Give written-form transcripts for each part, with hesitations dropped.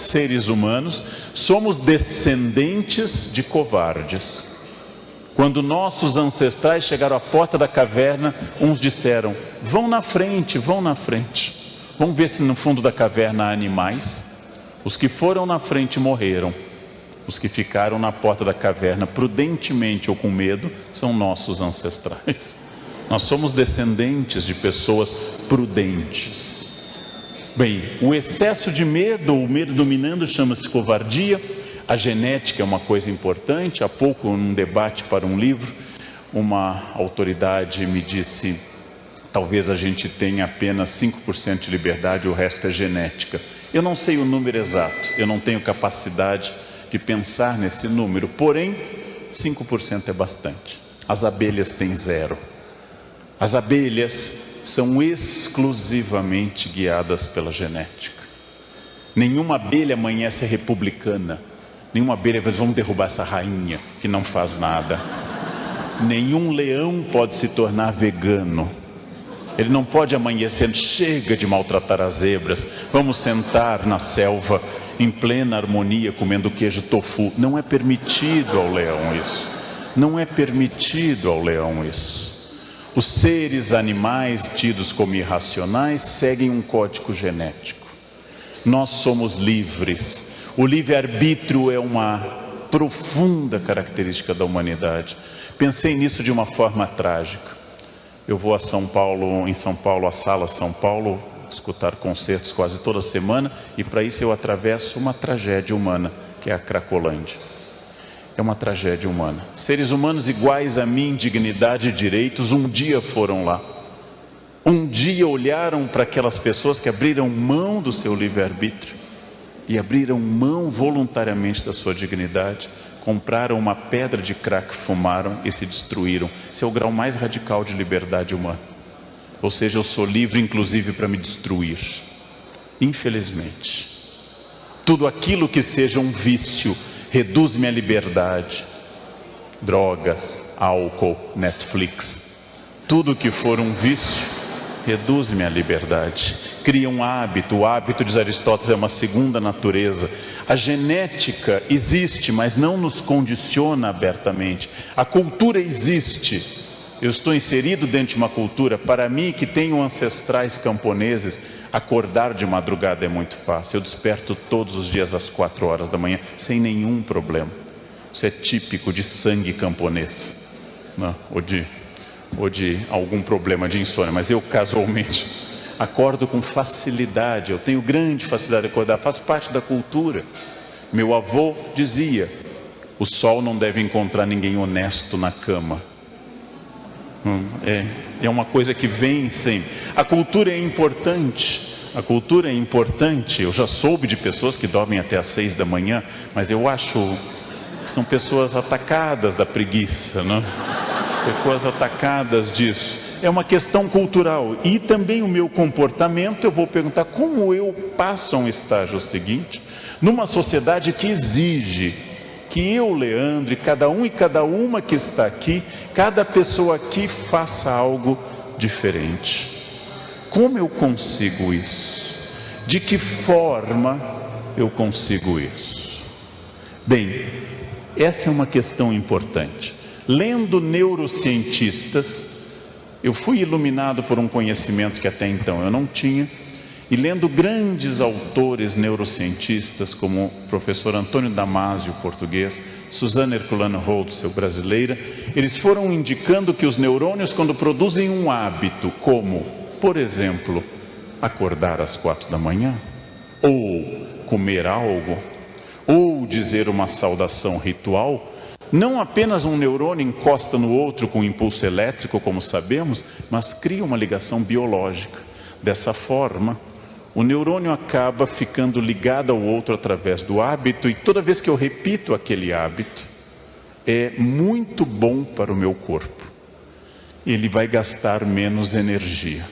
seres humanos, somos descendentes de covardes. Quando nossos ancestrais chegaram à porta da caverna, uns disseram: vão na frente, vamos ver se no fundo da caverna há animais. Os que foram na frente morreram. Os que ficaram na porta da caverna, prudentemente ou com medo, são nossos ancestrais. Nós somos descendentes de pessoas prudentes. Bem, o excesso de medo, o medo dominando, chama-se covardia. A genética é uma coisa importante. Há pouco, num debate para um livro, uma autoridade me disse: talvez a gente tenha apenas 5% de liberdade, o resto é genética. Eu não sei o número exato, eu não tenho capacidade de pensar nesse número, porém 5% é bastante. As abelhas têm 0. As abelhas são exclusivamente guiadas pela genética. Nenhuma abelha amanhece republicana. Nenhuma abelha vai dizer: vamos derrubar essa rainha que não faz nada. Nenhum leão pode se tornar vegano. Ele não pode amanhecer: chega de maltratar as zebras, vamos sentar na selva em plena harmonia comendo queijo tofu. Não é permitido ao leão isso. Não é permitido ao leão isso. Os seres animais tidos como irracionais seguem um código genético. Nós somos livres. O livre-arbítrio é uma profunda característica da humanidade. Pensei nisso de uma forma trágica. Eu vou a São Paulo, à Sala São Paulo, escutar concertos quase toda semana, e para isso eu atravesso uma tragédia humana, que é a Cracolândia. É uma tragédia humana. Seres humanos iguais a mim, dignidade e direitos, um dia foram lá. Um dia olharam para aquelas pessoas que abriram mão do seu livre-arbítrio e abriram mão voluntariamente da sua dignidade, compraram uma pedra de crack, fumaram e se destruíram. Esse é o grau mais radical de liberdade humana. Ou seja, eu sou livre inclusive para me destruir. Infelizmente, tudo aquilo que seja um vício reduz minha liberdade. Drogas, álcool, Netflix, tudo que for um vício reduz minha liberdade, cria um hábito. O hábito, diz Aristóteles, é uma segunda natureza. A genética existe, mas não nos condiciona abertamente. A cultura existe. Eu estou inserido dentro de uma cultura. Para mim, que tenho ancestrais camponeses, acordar de madrugada é muito fácil. Eu desperto todos os dias às 4 horas da manhã, sem nenhum problema. Isso é típico de sangue camponês, né? ou de algum problema de insônia, mas eu casualmente acordo com facilidade. Eu tenho grande facilidade de acordar, faz parte da cultura. Meu avô dizia: o sol não deve encontrar ninguém honesto na cama. É uma coisa que vem sempre. A cultura é importante. A cultura é importante. Eu já soube de pessoas que dormem até às 6 da manhã, mas eu acho que são pessoas atacadas da preguiça, né? Pessoas atacadas disso. É uma questão cultural. E também o meu comportamento, eu vou perguntar: como eu passo a um estágio seguinte, numa sociedade que exige que eu, Leandro, e cada um e cada uma que está aqui, cada pessoa aqui faça algo diferente. Como eu consigo isso? De que forma eu consigo isso? Bem, essa é uma questão importante. Lendo neurocientistas, eu fui iluminado por um conhecimento que até então eu não tinha, e lendo grandes autores neurocientistas, como o professor Antônio Damasio, português, Suzana Herculano Holtzel, brasileira, eles foram indicando que os neurônios, quando produzem um hábito, como, por exemplo, acordar às 4 da manhã, ou comer algo, ou dizer uma saudação ritual, não apenas um neurônio encosta no outro com impulso elétrico, como sabemos, mas cria uma ligação biológica. Dessa forma, o neurônio acaba ficando ligado ao outro através do hábito, e toda vez que eu repito aquele hábito, é muito bom para o meu corpo. Ele vai gastar menos energia.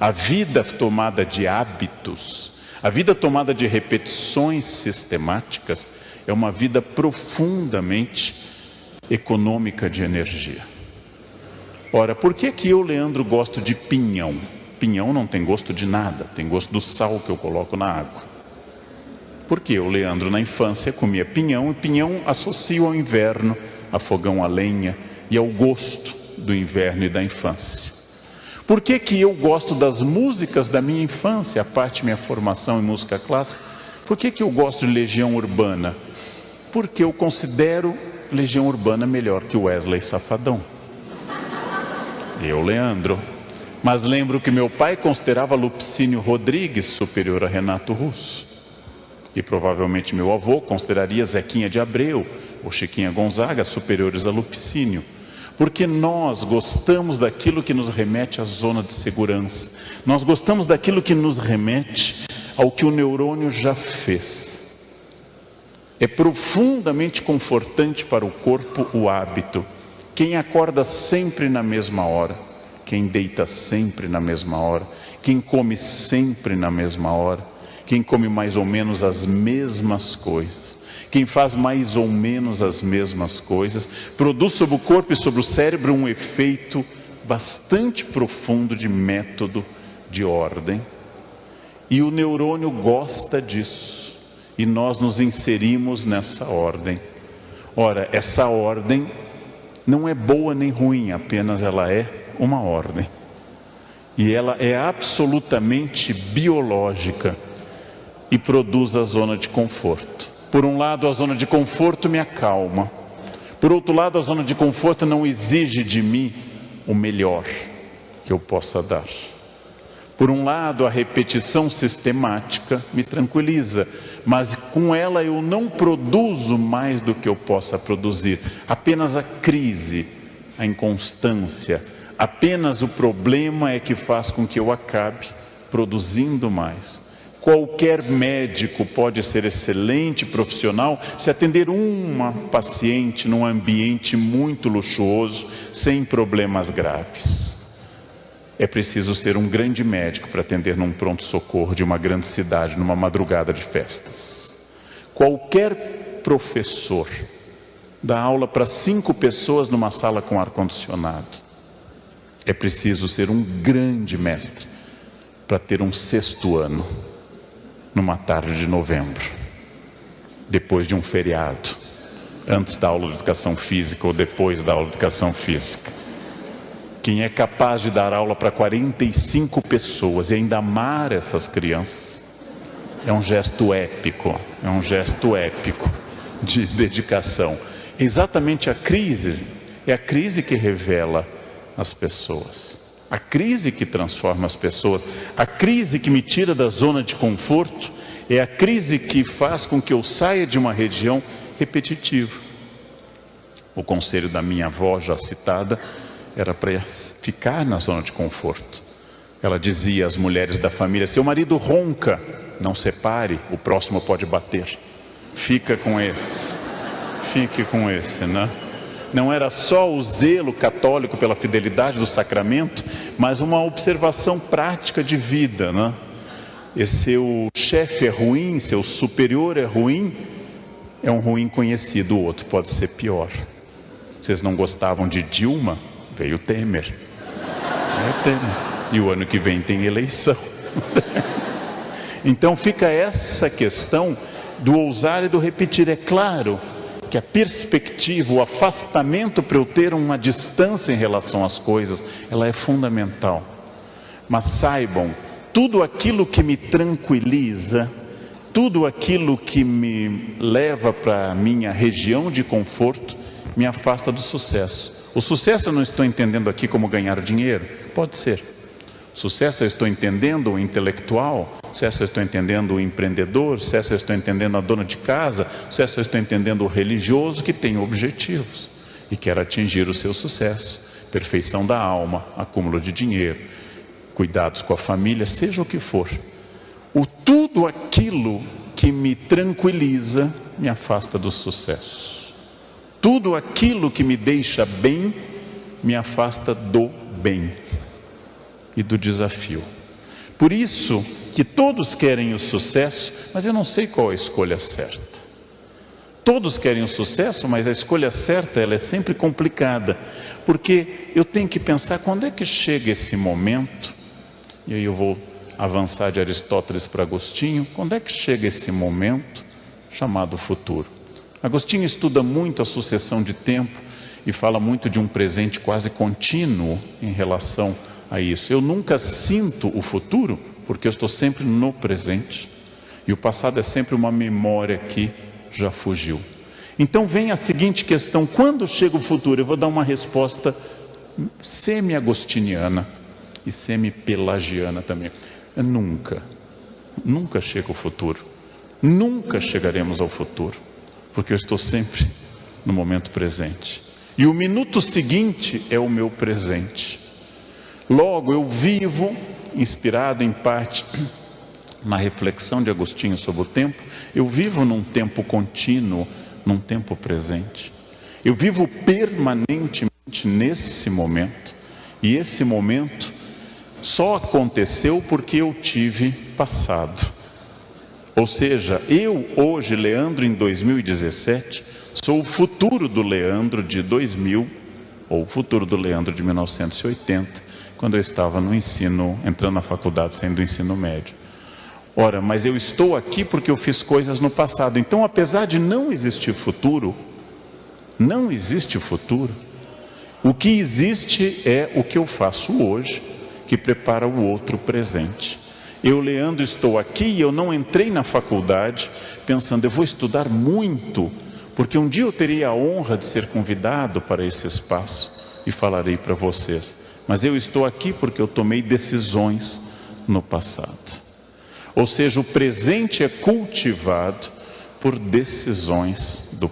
A vida tomada de hábitos, a vida tomada de repetições sistemáticas, é uma vida profundamente econômica de energia. Ora, por que eu, Leandro, gosto de pinhão? Pinhão não tem gosto de nada, tem gosto do sal que eu coloco na água. Porque eu, Leandro, na infância comia pinhão, e pinhão associo ao inverno, a fogão a lenha e ao gosto do inverno e da infância. Por que que eu gosto das músicas da minha infância, a parte da minha formação em música clássica? Por que que eu gosto de Legião Urbana? Porque eu considero Legião Urbana melhor que Wesley Safadão. Eu, Leandro. Mas lembro que meu pai considerava Lupicínio Rodrigues superior a Renato Russo. E provavelmente meu avô consideraria Zequinha de Abreu ou Chiquinha Gonzaga superiores a Lupicínio. Porque nós gostamos daquilo que nos remete à zona de segurança. Nós gostamos daquilo que nos remete ao que o neurônio já fez. É profundamente confortante para o corpo o hábito. Quem acorda sempre na mesma hora, quem deita sempre na mesma hora, quem come sempre na mesma hora, quem come mais ou menos as mesmas coisas, quem faz mais ou menos as mesmas coisas, produz sobre o corpo e sobre o cérebro um efeito bastante profundo de método, de ordem. E o neurônio gosta disso, e nós nos inserimos nessa ordem. Ora, essa ordem não é boa nem ruim, apenas ela é uma ordem. E ela é absolutamente biológica e produz a zona de conforto. Por um lado, a zona de conforto me acalma. Por outro lado, a zona de conforto não exige de mim o melhor que eu possa dar. Por um lado, a repetição sistemática me tranquiliza, mas com ela eu não produzo mais do que eu possa produzir. Apenas a crise, a inconstância, apenas o problema é que faz com que eu acabe produzindo mais. Qualquer médico pode ser excelente profissional se atender uma paciente num ambiente muito luxuoso, sem problemas graves. É preciso ser um grande médico para atender num pronto-socorro de uma grande cidade, numa madrugada de festas. Qualquer professor dá aula para 5 pessoas numa sala com ar-condicionado. É preciso ser um grande mestre para ter um 6º ano, numa tarde de novembro, depois de um feriado, antes da aula de educação física ou depois da aula de educação física. Quem é capaz de dar aula para 45 pessoas e ainda amar essas crianças, é um gesto épico, de dedicação. Exatamente a crise, é a crise que revela as pessoas, a crise que transforma as pessoas, a crise que me tira da zona de conforto, é a crise que faz com que eu saia de uma região repetitiva. O conselho da minha avó, já citada, era para ficar na zona de conforto. Ela dizia às mulheres da família: seu marido ronca, não separe, o próximo pode bater. Fique com esse, né? Não era só o zelo católico pela fidelidade do sacramento, mas uma observação prática de vida, né? E seu chefe é ruim, seu superior é ruim, é um ruim conhecido, o outro pode ser pior. Vocês não gostavam de Dilma? Veio Temer. E o ano que vem tem eleição. Então fica essa questão do ousar e do repetir. É claro que a perspectiva, o afastamento para eu ter uma distância em relação às coisas, ela é fundamental. Mas saibam, tudo aquilo que me tranquiliza, tudo aquilo que me leva para a minha região de conforto, me afasta do sucesso. O sucesso eu não estou entendendo aqui como ganhar dinheiro, pode ser. Sucesso eu estou entendendo o intelectual, sucesso eu estou entendendo o empreendedor, sucesso eu estou entendendo a dona de casa, sucesso eu estou entendendo o religioso que tem objetivos e quer atingir o seu sucesso, perfeição da alma, acúmulo de dinheiro, cuidados com a família, seja o que for. Tudo aquilo que me tranquiliza me afasta do sucesso. Tudo aquilo que me deixa bem me afasta do bem e do desafio. Por isso que todos querem o sucesso, mas eu não sei qual a escolha certa. Todos querem o sucesso, mas a escolha certa ela é sempre complicada, porque eu tenho que pensar quando é que chega esse momento, e aí eu vou avançar de Aristóteles para Agostinho, quando é que chega esse momento chamado futuro? Agostinho estuda muito a sucessão de tempo e fala muito de um presente quase contínuo em relação a isso. Eu nunca sinto o futuro, porque eu estou sempre no presente. E o passado é sempre uma memória que já fugiu. Então vem a seguinte questão: quando chega o futuro? Eu vou dar uma resposta semi-agostiniana e semi-pelagiana também. Nunca chega o futuro. Nunca chegaremos ao futuro, porque eu estou sempre no momento presente. E o minuto seguinte é o meu presente. Logo, eu vivo, inspirado em parte na reflexão de Agostinho sobre o tempo, eu vivo num tempo contínuo, num tempo presente. Eu vivo permanentemente nesse momento. E esse momento só aconteceu porque eu tive passado. Ou seja, eu hoje, Leandro, em 2017, sou o futuro do Leandro de 2000, ou o futuro do Leandro de 1980, quando eu estava no ensino, entrando na faculdade, saindo do ensino médio. Ora, mas eu estou aqui porque eu fiz coisas no passado. Então, apesar de não existir futuro, não existe futuro. O que existe é o que eu faço hoje, que prepara o outro presente. Eu, Leandro, estou aqui e eu não entrei na faculdade pensando, eu vou estudar muito, porque um dia eu terei a honra de ser convidado para esse espaço e falarei para vocês. Mas eu estou aqui porque eu tomei decisões no passado. Ou seja, o presente é cultivado por decisões do